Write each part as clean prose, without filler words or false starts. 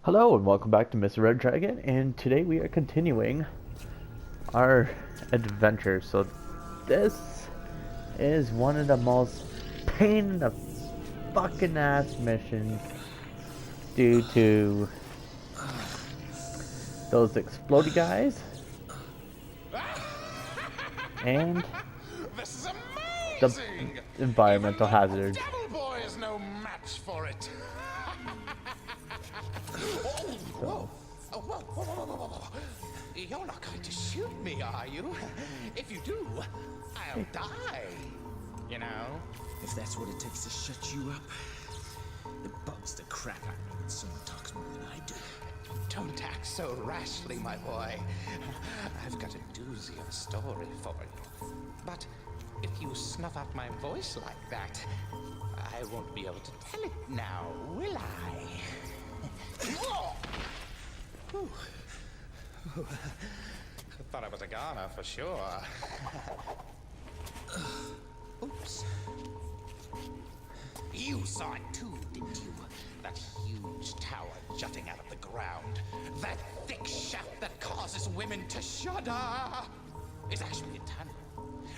Hello and welcome back to Mr. Red Dragon, and today we are continuing our adventure. So this is one of the most pain in the fucking ass missions due to those explodey guys and This is the amazing! environmental Even the hazards. Devil Boy is no match for it. So, Whoa. You're not going to shoot me, are you? If you do, I'll die. You know? If that's what it takes to shut you up, it bugs the crap out of me when someone talks more than I do. Don't act so rashly, my boy. I've got a doozy of a story for you. But if you snuff out my voice like that, I won't be able to tell it now, will I? Whew. Thought I was a goner for sure. Oops. You saw it too, didn't you? That huge tower jutting out of the ground. That thick shaft that causes women to shudder is actually a tunnel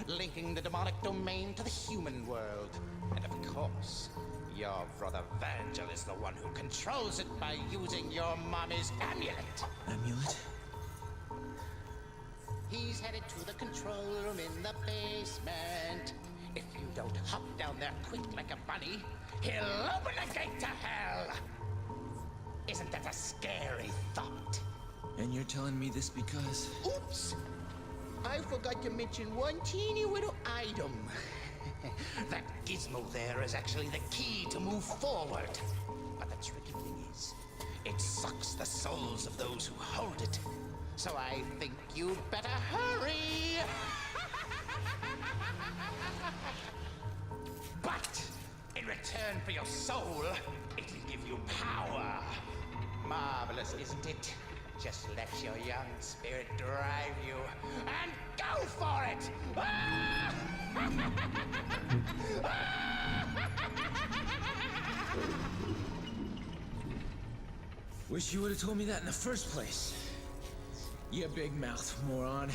linking the demonic domain to the human world. And of course, your brother Virgil is the one who controls it by using your mommy's amulet. Amulet? He's headed to the control room in the basement. If you don't hop down there quick like a bunny, he'll open the gate to hell. Isn't that a scary thought? And you're telling me this because... Oops! I forgot to mention one teeny little item. That gizmo there is actually the key to move forward. But the tricky thing is, it sucks the souls of those who hold it. So I think you'd better hurry. But in return for your soul, it'll give you power. Marvelous, isn't it? Just let your young spirit drive you, and go for it! Wish you would have told me that in the first place. You big mouth moron.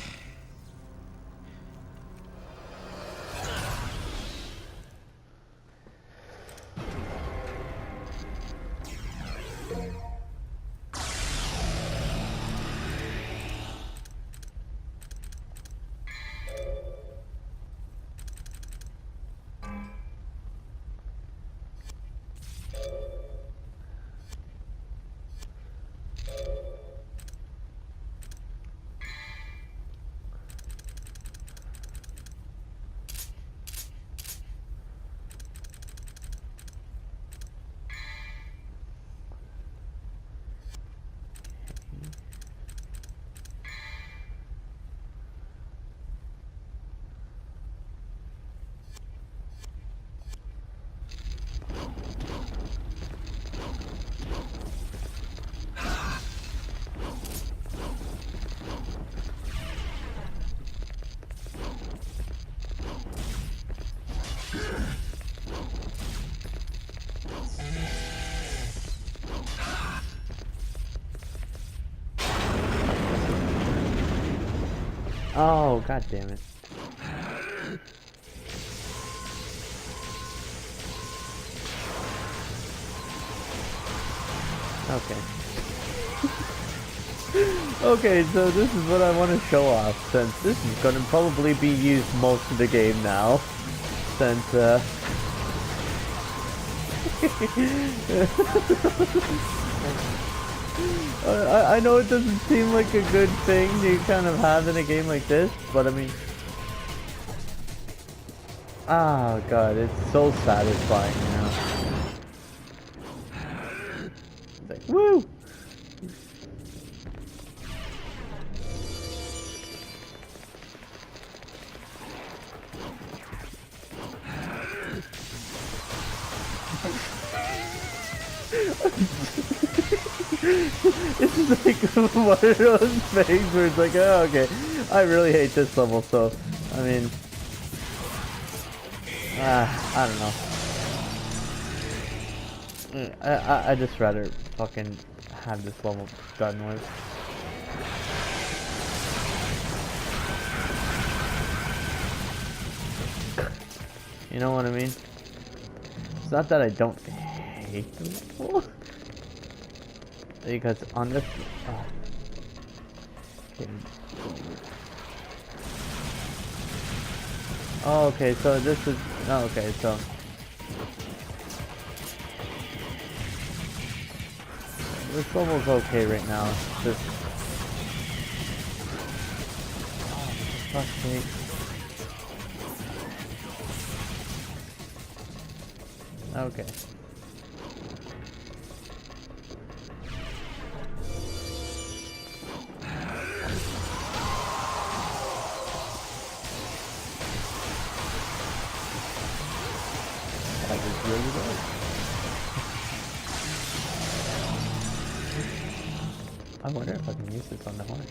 oh god damn it. Okay. Okay, so this is what I want to show off, since this is going to probably be used most of the game now, since, I know it doesn't seem like a good thing to kind of have in a game like this, but I mean, oh god, it's so satisfying, you know. It's like, woo! It's like one of those things where it's like, oh, okay, I really hate this level, so, I mean, I don't know. I just rather fucking have this level done with. You know what I mean? It's not that I don't hate the level. Because on this... okay. Oh, okay, so this is... Oh, okay, so... This level's okay right now. Just... Oh, for fuck's sake. Okay. That is really good. I wonder if I can use this on the horse.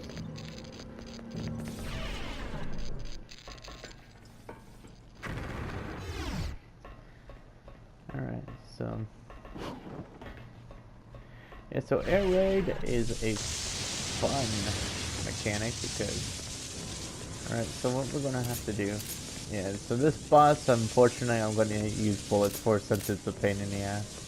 Alright, so... yeah, so air raid is a fun mechanic because... Alright, so what we're gonna have to do... yeah, so this boss, unfortunately, I'm gonna use bullets for since it's a pain in the ass.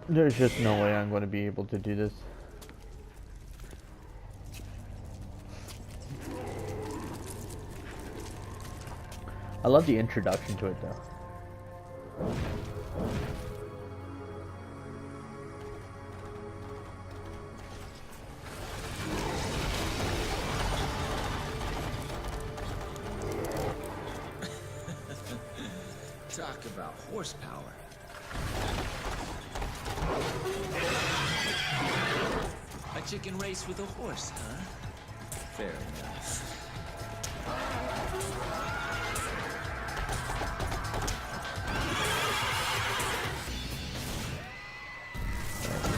There's just no way I'm gonna be able to do this. I love the introduction to it though. Talk about horsepower. A chicken race with a horse, huh? Fair enough.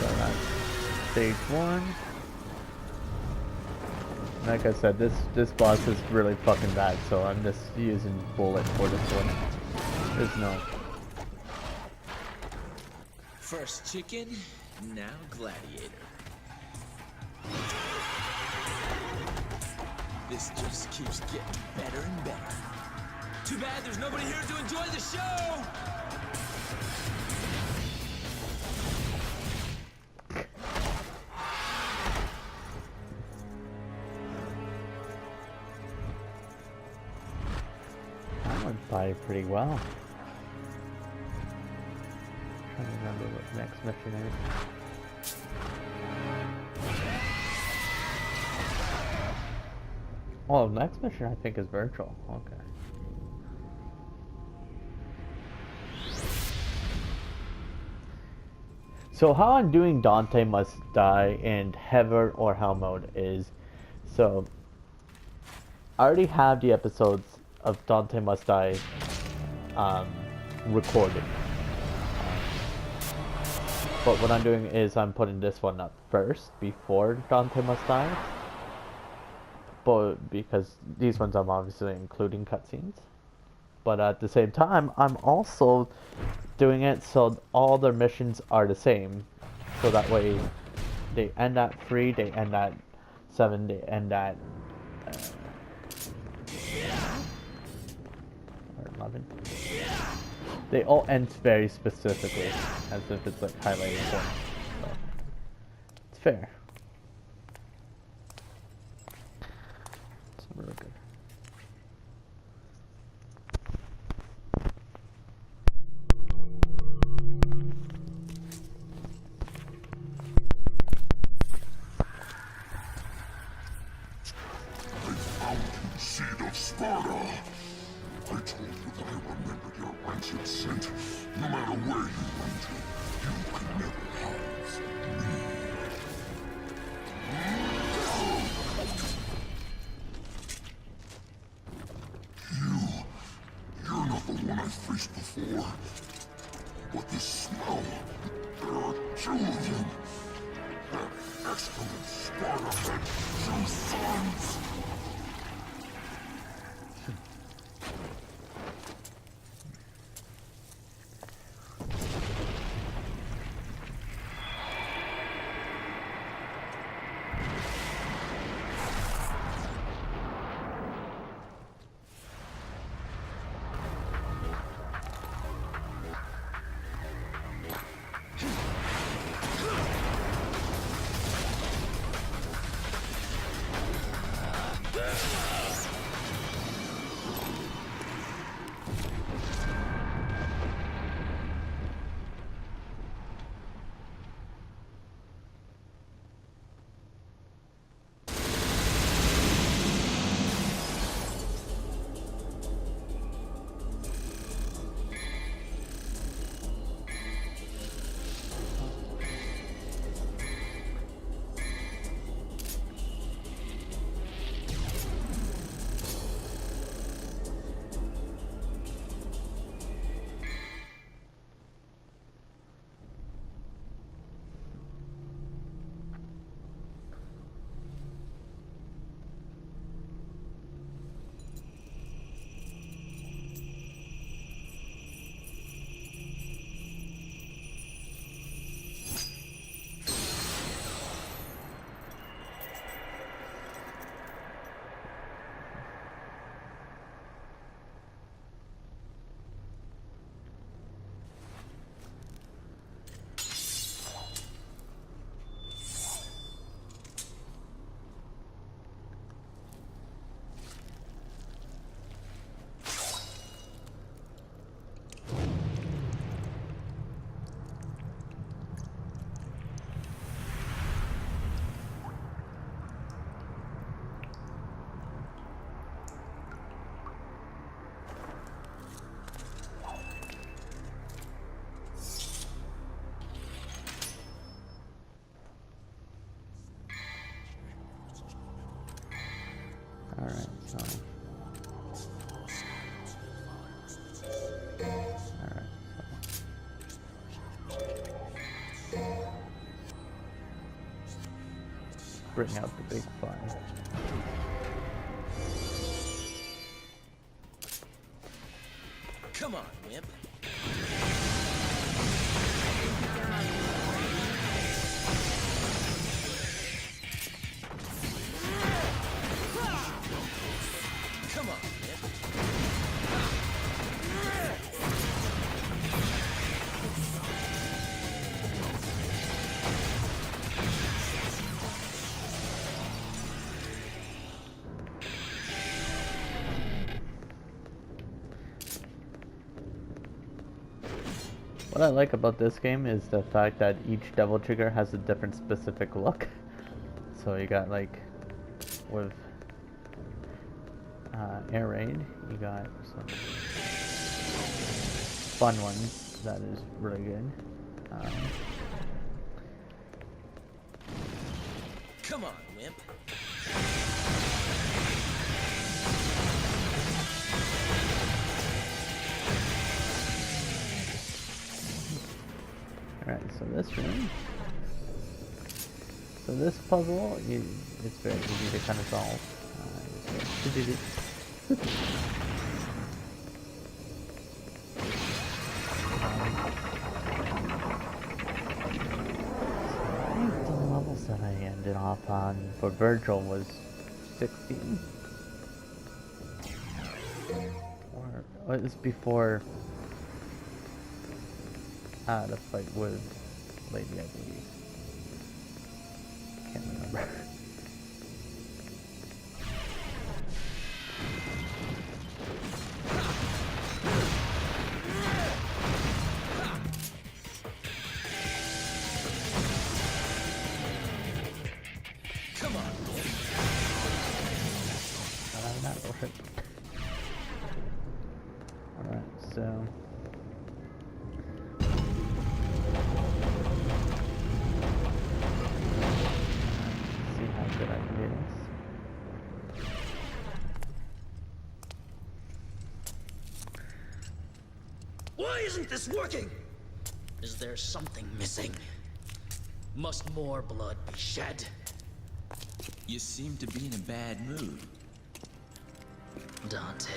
So that's stage 1. Like I said, this boss is really fucking bad, so I'm just using bullet for this one. There's no... First chicken, now gladiator. This just keeps getting better and better. Too bad there's nobody here to enjoy the show! That went by pretty well. I don't remember what the next mission is. Oh, the next mission I think is virtual. Okay. So how I'm doing Dante Must Die in Heaven or Hell mode is, so I already have the episodes of Dante Must Die recorded. But what I'm doing is I'm putting this one up first before Dante Must Die. But because these ones I'm obviously including cutscenes. But at the same time, I'm also doing it so all their missions are the same. So that way they end at 3, they end at 7, they end at or 11. They all end very specifically, as if it's like highlighted for them. So it's fair. It's really good. Seed of Sparta! I told you that I remembered your ancient scent. No matter where you went, you could never house me. You're not the one I've faced before. But this smell, there are 2 of them. That excellent Sparta had 2 sons. bring out the big five. Come on, wimp. Come on, wimp. What I like about this game is the fact that each devil trigger has a different specific look. So you got like with air raid, you got some fun ones that is really good. Come on, wimp. Alright, so this room. So this puzzle, it's very easy to kind of solve. I think the levels that I ended off on for Virgil was 16. Or it was before the fight with Lady, I believe. Can't remember. Come on. Not worth. Alright, so see how good I can do this. Why isn't this working? Is there something missing? Must more blood be shed? You seem to be in a bad mood. Dante.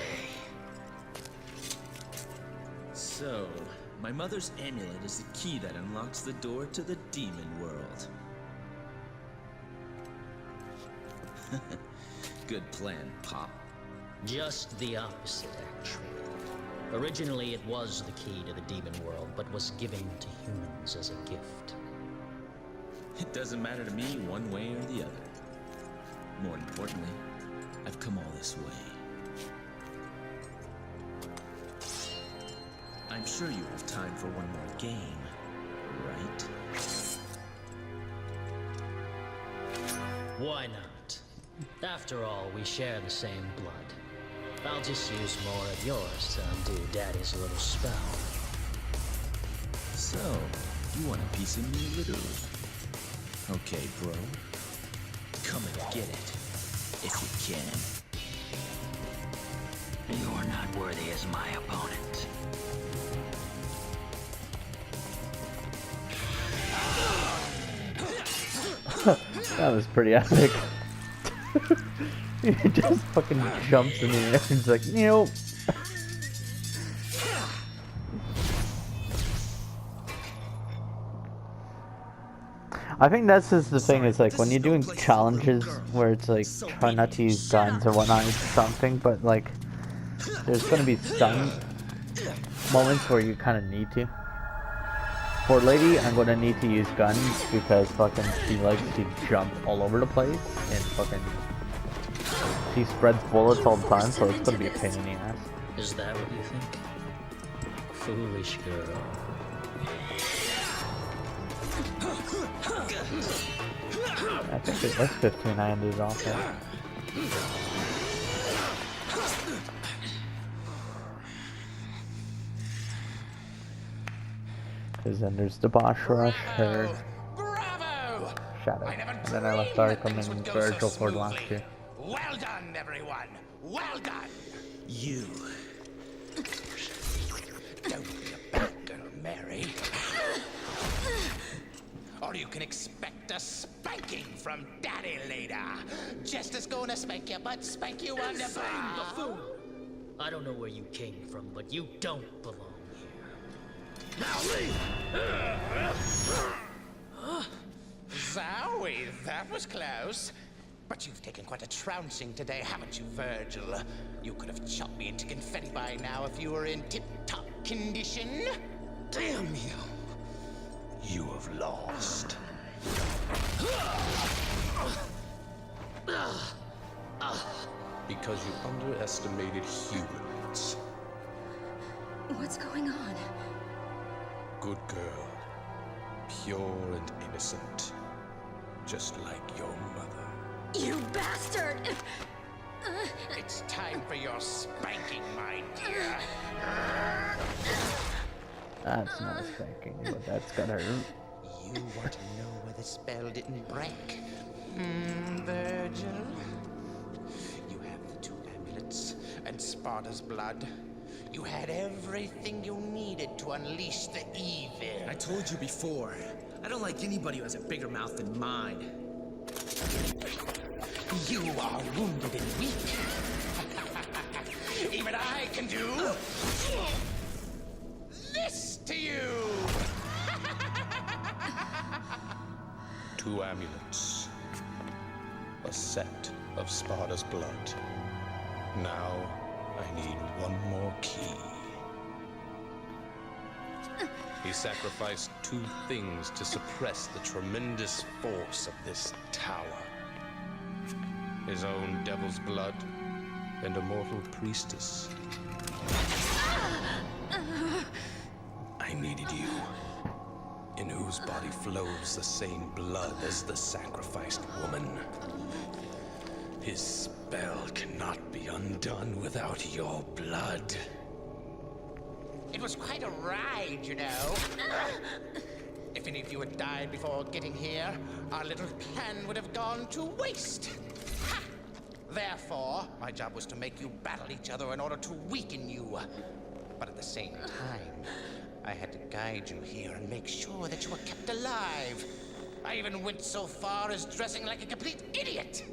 So, my mother's amulet is the key that unlocks the door to the demon world. Good plan, Pop. Just the opposite, actually. Originally, it was the key to the demon world, but was given to humans as a gift. It doesn't matter to me one way or the other. More importantly, I've come all this way. I'm sure you have time for one more game, right? Why not? After all, we share the same blood. I'll just use more of yours to undo Daddy's little spell. So, you want a piece of me, literally? Okay, bro. Come and get it, if you can. You're not worthy as my opponent. That was pretty epic. He just fucking jumps in the air and he's like, nope. I think that's just the thing, is like when you're doing challenges where it's like try not to use guns or whatnot, it's something, but like there's gonna be some moments where you kind of need to. For Lady, I'm gonna need to use guns because fucking she likes to jump all over the place and fucking she spreads bullets all the time, so it's gonna be a pain in the ass. Is that what you think? Foolish girl. I think it was 15 I ended off at. Because then there's the boss rush, her Bravo! shadow. I never And then I left Arkham and Virgil for last year. Well done, everyone. Well done. You. Don't be a bad girl, Mary. Or or you can expect a spanking from Daddy later. Just as gonna spank you, but spank you wonderful. Buffoon! I don't know where you came from, but you don't belong here. Now leave! Zowie, that was close. But you've taken quite a trouncing today, haven't you, Virgil? You could have chopped me into confetti by now if you were in tip-top condition. Damn you! You have lost. Because you underestimated humans. What's going on? Good girl. Pure and innocent. Just like your mother. You bastard! It's time for your spanking, my dear. That's not a spanking, but that's gonna hurt. You want to know where the spell didn't break? Virgil? You have the 2 amulets and Sparta's blood. You had everything you needed to unleash the evil. I told you before, I don't like anybody who has a bigger mouth than mine. You are wounded and weak. Even I can do this to you. 2 amulets. A set of Sparta's blood. Now, I need one more key. He sacrificed 2 things to suppress the tremendous force of this tower. His own devil's blood and a mortal priestess. I needed you, in whose body flows the same blood as the sacrificed woman. His spell cannot be undone without your blood. It was quite a ride, you know. If any of you had died before getting here, our little plan would have gone to waste. Ha! Therefore, my job was to make you battle each other in order to weaken you. But at the same time, I had to guide you here and make sure that you were kept alive. I even went so far as dressing like a complete idiot.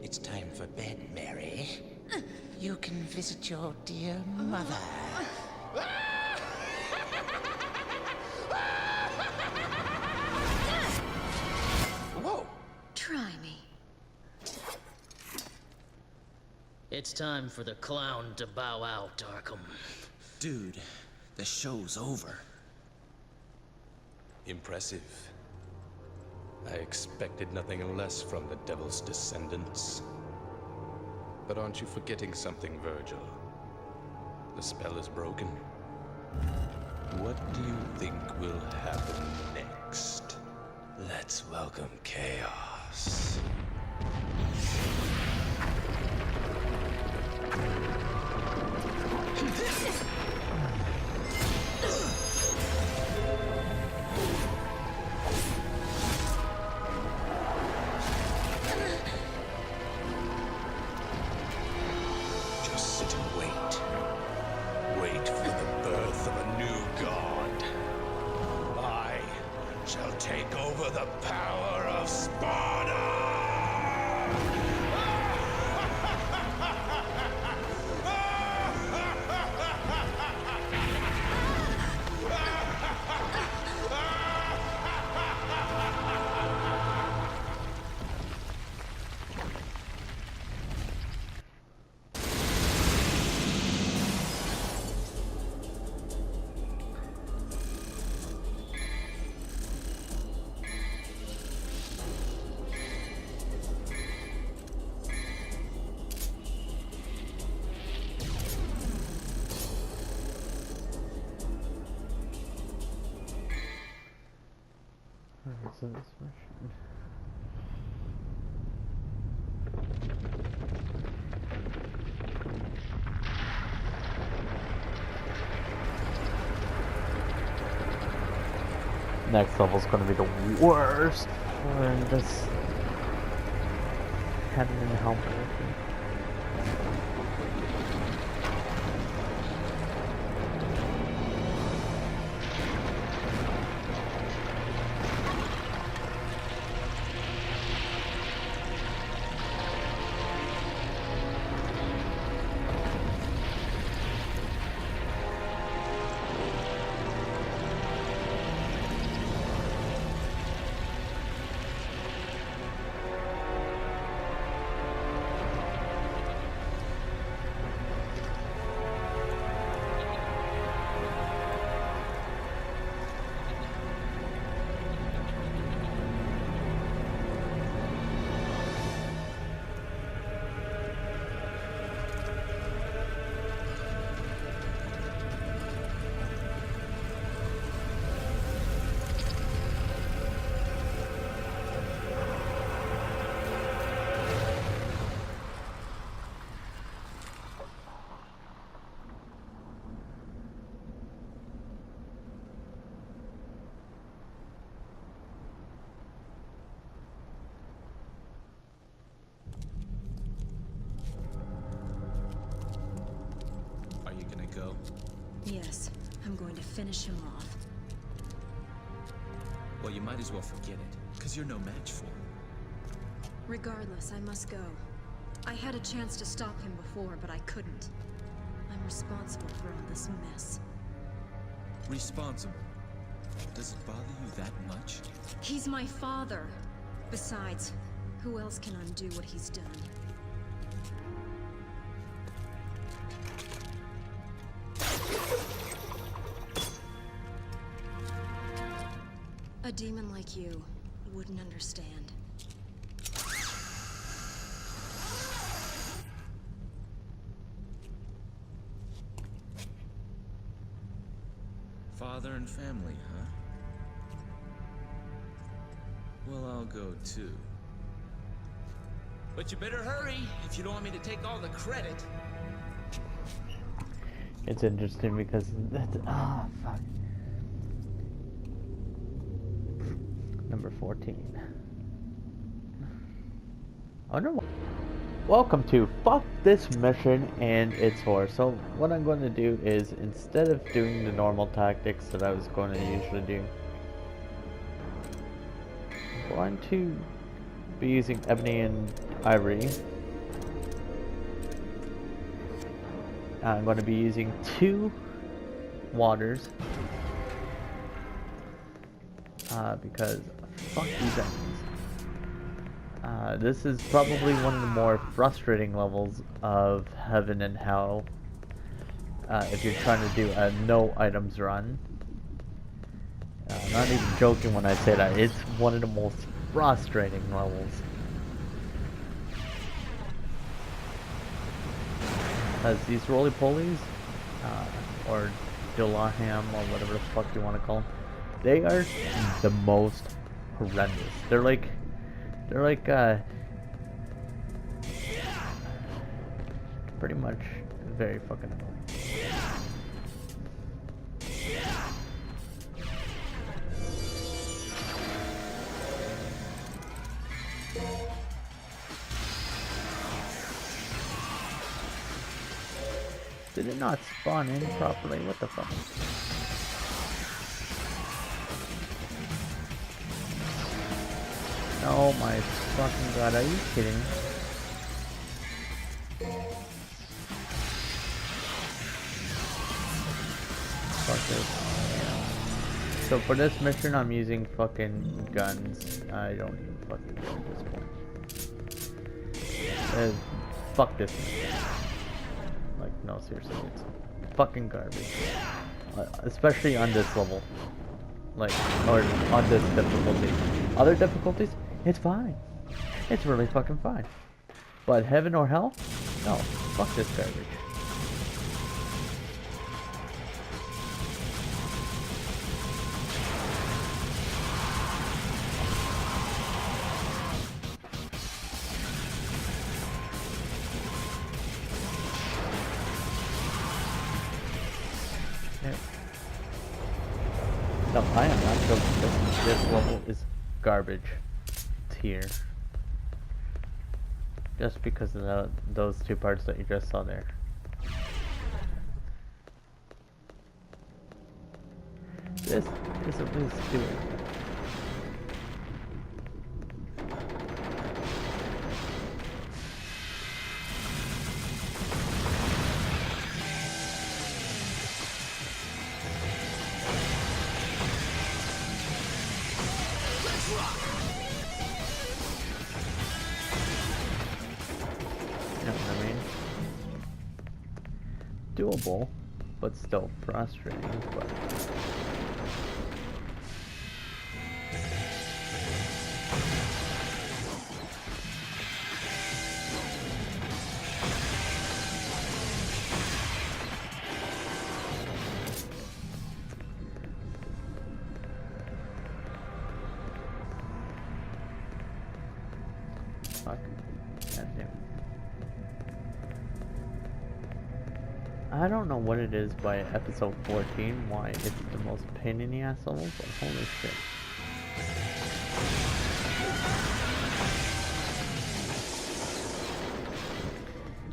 It's time for bed, Mary. You can visit your dear mother. Whoa! Try me. It's time for the clown to bow out, Arkham. Dude, the show's over. Impressive. I expected nothing less from the Devil's descendants. But aren't you forgetting something, Virgil? The spell is broken. What do you think will happen next? Let's welcome chaos. Just sit and wait. Wait for the birth of a new god. I shall take over the power of Sparta! Alright, so this version. Next level's gonna be the worst for this head and helmet. I'm going to finish him off. Well, you might as well forget it, because you're no match for him. Regardless, I must go. I had a chance to stop him before, but I couldn't. I'm responsible for all this mess. Responsible? Does it bother you that much? He's my father. Besides, who else can undo what he's done? A demon like you wouldn't understand. Father and family, huh? Well, I'll go too. But you better hurry if you don't want me to take all the credit. It's interesting because that's fuck. Number 14. I wonder what. Welcome to Fuck This Mission and its horror. So what I'm going to do is, instead of doing the normal tactics that I was going to usually do, I'm going to be using ebony and ivory. I'm going to be using 2 waters because fuck these enemies. This is probably one of the more frustrating levels of Heaven and Hell if you're trying to do a no items run. I'm not even joking when I say that. It's one of the most frustrating levels. As these roly-polies, or Dilaham, or whatever the fuck you want to call them, they are the most horrendous. They're like pretty much very fucking annoying. Did it not spawn in properly? What the fuck? Oh my fucking god, are you kidding me? Fuck this. So for this mission I'm using fucking guns. I don't even fucking know at this point. Fuck this mission. Like, no, seriously, it's fucking garbage. Especially on this level. Like, or on this difficulty. Other difficulties, it's fine. It's really fucking fine. But Heaven or Hell? No, fuck this garbage. No, I am not joking. This level is garbage tier. Just because of those 2 parts that you just saw there. This is a really stupid. You know what I mean? Doable, but still frustrating. But fuck. Goddamn. I don't know what it is by episode 14, why it's the most pain in the ass level, but holy shit.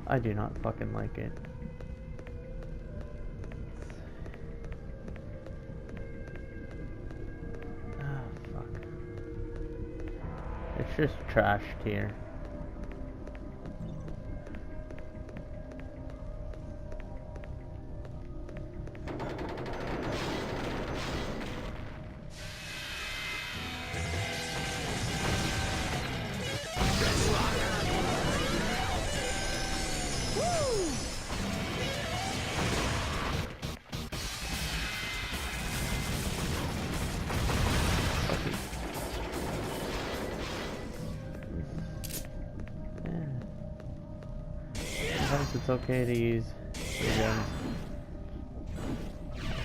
I do not fucking like it. just trashed here. Sometimes it's okay to use your guns.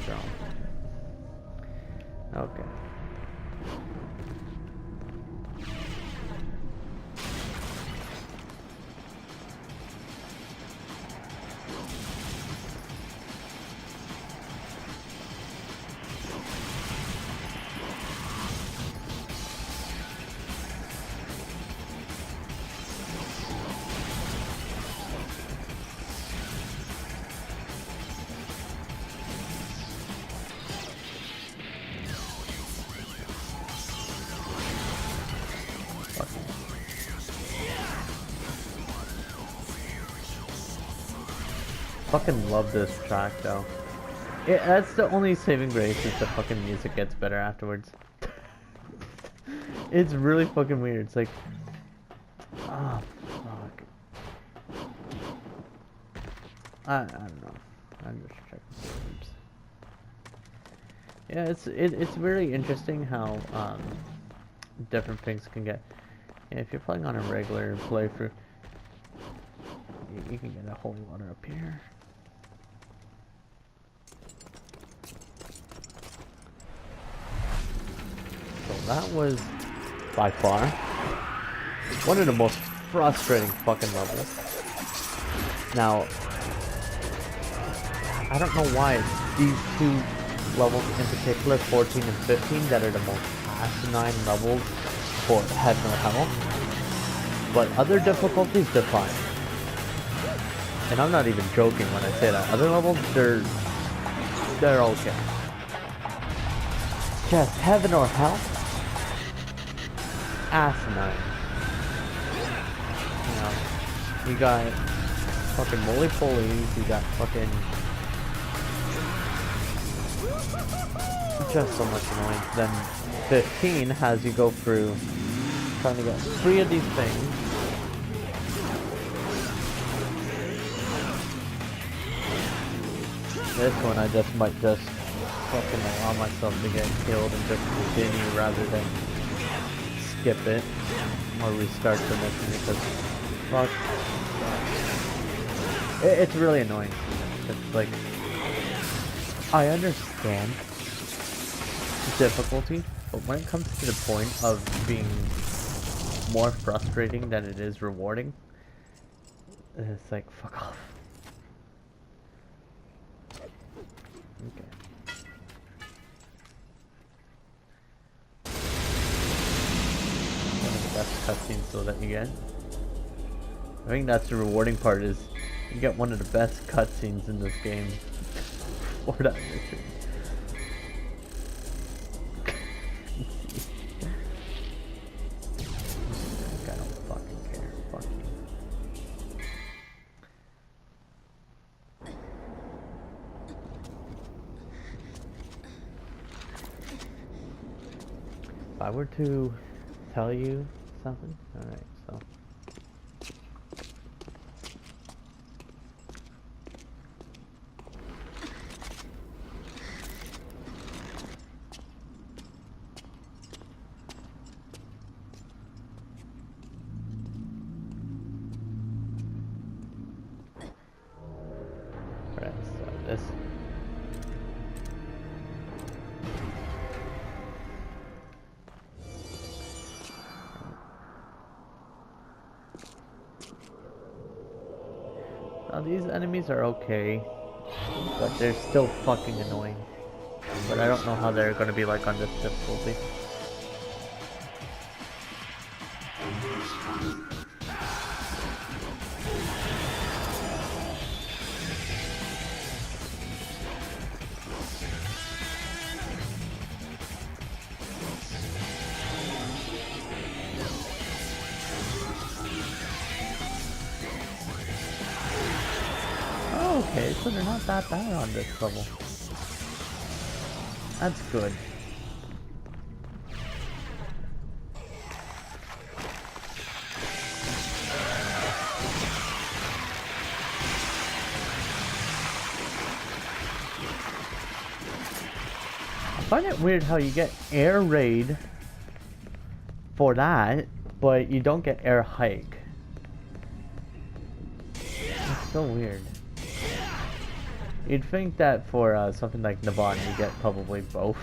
So, okay. Fucking love this track though. That's the only saving grace is the fucking music gets better afterwards. It's really fucking weird. It's like, oh fuck. I don't know. I'm just checking. Oops. Yeah, it's really interesting how different things can get. Yeah, if you're playing on a regular playthrough, you can get a holy water up here. So that was by far one of the most frustrating fucking levels. Now, I don't know why it's these two levels in particular, 14 and 15, that are the most asinine levels for Head No Hell. But other difficulties, they're fine. And I'm not even joking when I say that. Other levels, they're okay. Just Heaven or Hell? Asinine. You know, you got fucking roly-polies, you got fucking just so much annoying. Then 15 has you go through trying to get 3 of these things. This one I just might just fucking allow myself to get killed and just continue rather than skip it or restart the mission because fuck. It's really annoying. It's like, I understand difficulty, but when it comes to the point of being more frustrating than it is rewarding, it's like, fuck off. Okay. One of the best cutscenes though that you get. I think that's the rewarding part, is you get one of the best cutscenes in this game for that mission. I don't fucking care. Fuck you. If I were to tell you something, alright, so. Alright, so this. Now these enemies are okay, but they're still fucking annoying. But I don't know how they're gonna be like on this difficulty. so they're not that bad on this level. That's good. I find it weird how you get air raid for that, but you don't get air hike. It's so weird. You'd think that for something like Navon, you get probably both.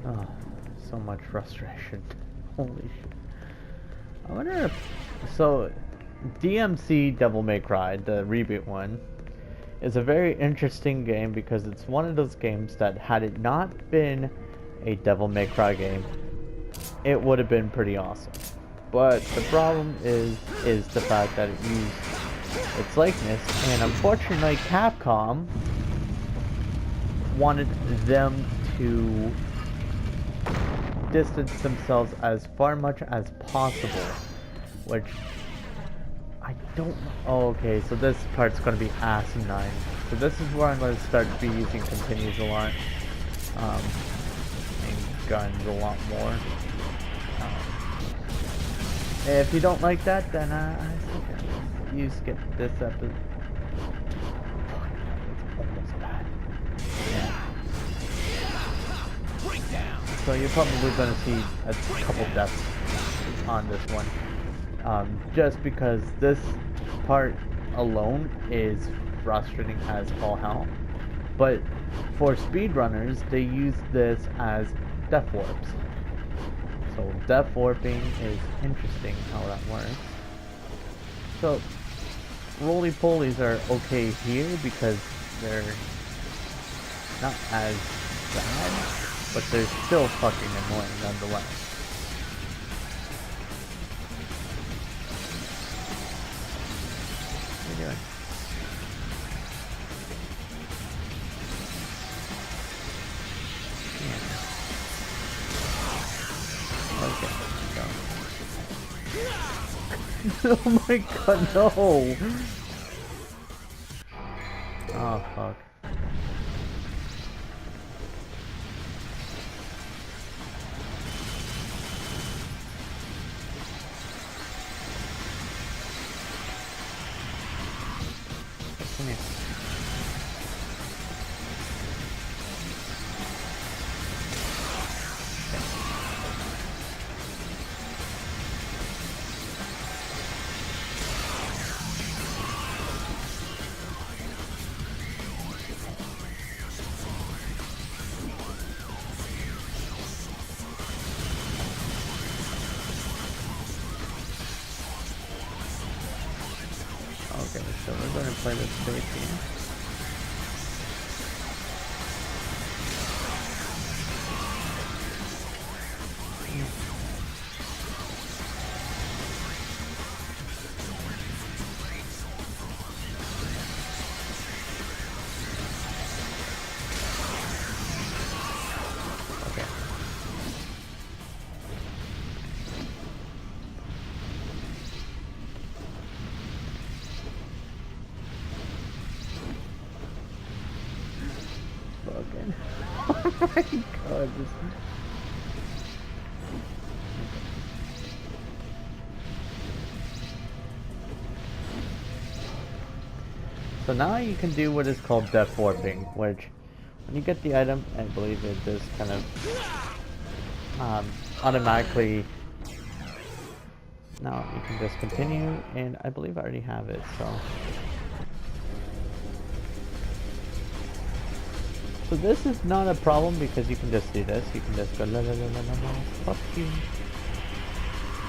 Oh, so much frustration. Holy shit. I wonder if... So, DMC Devil May Cry, the reboot one, is a very interesting game because it's one of those games that had it not been a Devil May Cry game, it would have been pretty awesome. But the problem is the fact that it used its likeness, and unfortunately Capcom wanted them to distance themselves as far much as possible, which I don't know. Oh, okay, so this part's going to be asinine. So this is where I'm going to start be using continues a lot. And guns a lot more. If you don't like that, then I suggest you skip this episode. It's almost bad. Yeah. So you're probably going to see a couple deaths on this one. Just because this part alone is frustrating as all hell. But for speedrunners, they use this as death warps. So death warping is interesting how that works. So roly-polies are okay here because they're not as bad, but they're still fucking annoying nonetheless. Doing? Yeah. Okay, go. Oh my god, no! Oh fuck. Come here. Okay, so we're going to play this safe game. Okay. Fucking. Oh my god, this. So now you can do what is called death warping, which when you get the item, I believe it just kind of automatically. Now you can just continue, and I believe I already have it, so. So this is not a problem because you can just do this. You can just go la la la la la la. Fuck you.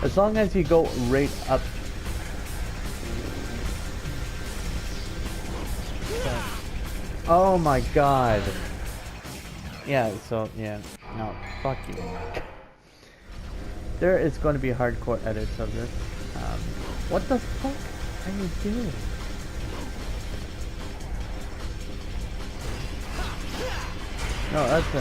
As long as you go right up. So, oh my god. Yeah. So yeah. No. Fuck you. There is going to be hardcore edits of this. What the fuck are you doing? No, that's a...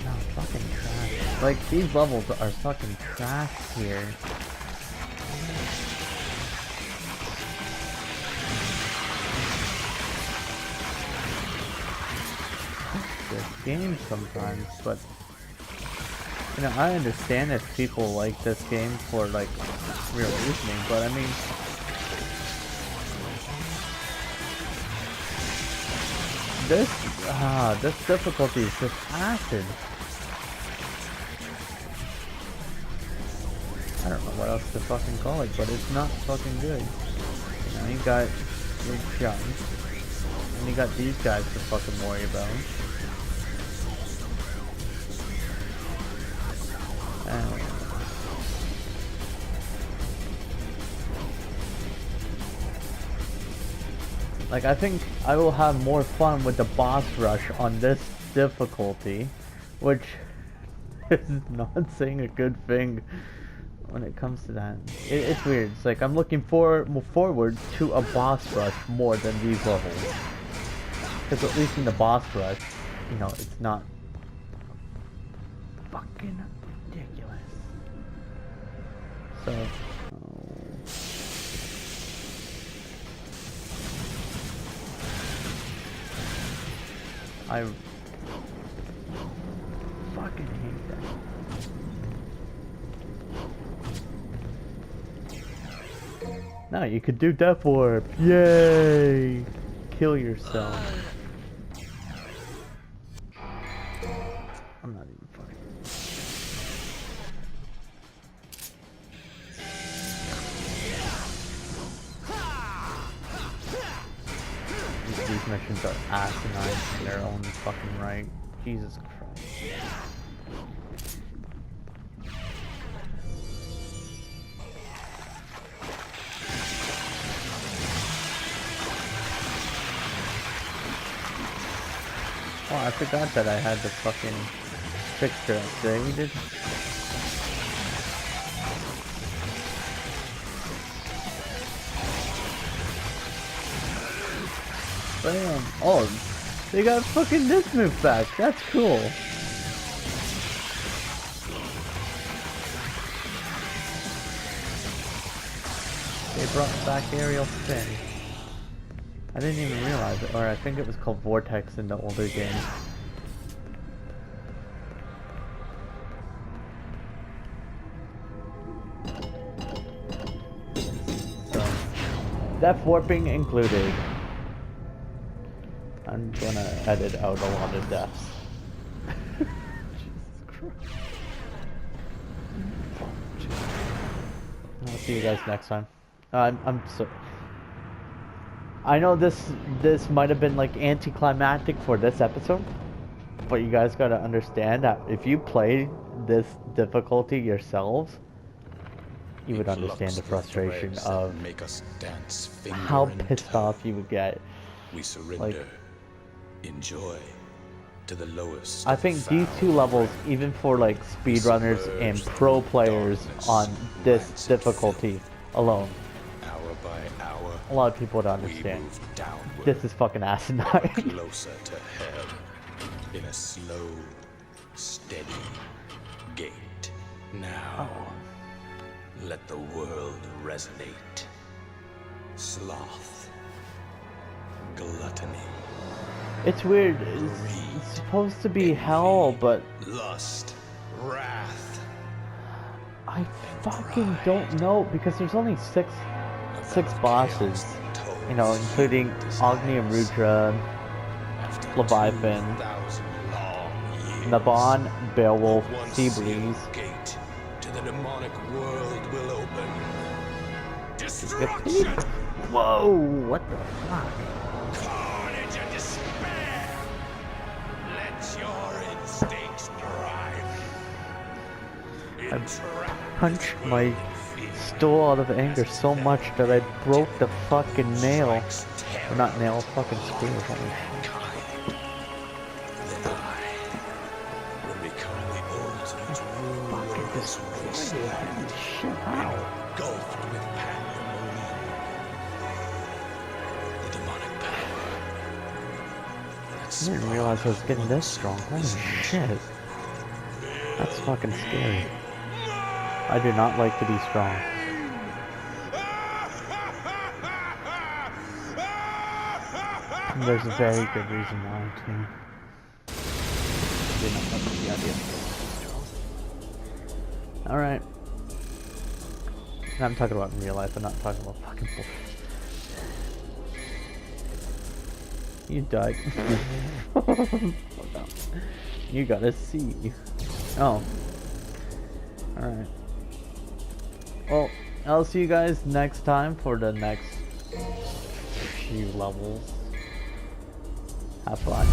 No, fucking trash. Like, these levels are fucking trash here. This game sometimes, but... You know, I understand if people like this game for, like, real reasoning, but I mean... This difficulty is just acid. I don't know what else to fucking call it, but it's not fucking good. You know, you got your junk, and you got these guys to fucking worry about. Like, I think I will have more fun with the boss rush on this difficulty, which is not saying a good thing when it comes to that. It's weird. It's like I'm looking forward to a boss rush more than these levels. Because at least in the boss rush, you know, it's not fucking ridiculous. So... I fucking hate that. Now you could do Death Warp. Yay! Kill yourself. I'm not even fucking. These missions are asinine in their own fucking right. Jesus Christ. Oh, I forgot that I had the fucking fixture upgraded. Bam. Oh, they got fucking this move back. That's cool. They brought back aerial spin. I didn't even realize it, or I think it was called Vortex in the older games. So, death warping included. I'm gonna edit out a lot of deaths. Jesus Christ. I'll see you guys next time. I'm so... I know this might have been like anticlimactic for this episode, but you guys gotta understand that if you play this difficulty yourselves, you would understand the frustration of how pissed off you would get. We surrender. Like, enjoy to the lowest. I think these two levels, even for like speedrunners and pro players on this difficulty alone, hour by hour, a lot of people would understand. This is fucking asinine. Closer to hell, in a slow, steady gate. Now, let the world resonate. Sloth, gluttony. It's weird. It's supposed to be hell, but lust, wrath. I fucking don't know because there's only six bosses, you know, including Ognium Rudra, Leviathan, Naban, Beowulf, Seabreeze. Gate to the demonic world will open. Destruction. Whoa! What the fuck? Carnage and despair. Let your instincts drive. I punched my stool out of anger so much that I broke the fucking nail. Or not nail, fucking screw. Holy shit. Then I will become the ultimate ruler of this wasteland. Shit out. Engulfed with pandemonium. The demonic power didn't realize I was getting this strong. Holy shit. That's fucking scary. I do not like to be strong. And there's a very good reason why, too. I did not like the idea. Alright. I'm talking about in real life, I'm not talking about fucking bullshit. You died. You gotta see. Oh. Alright. Well, I'll see you guys next time for the next few levels. Have fun.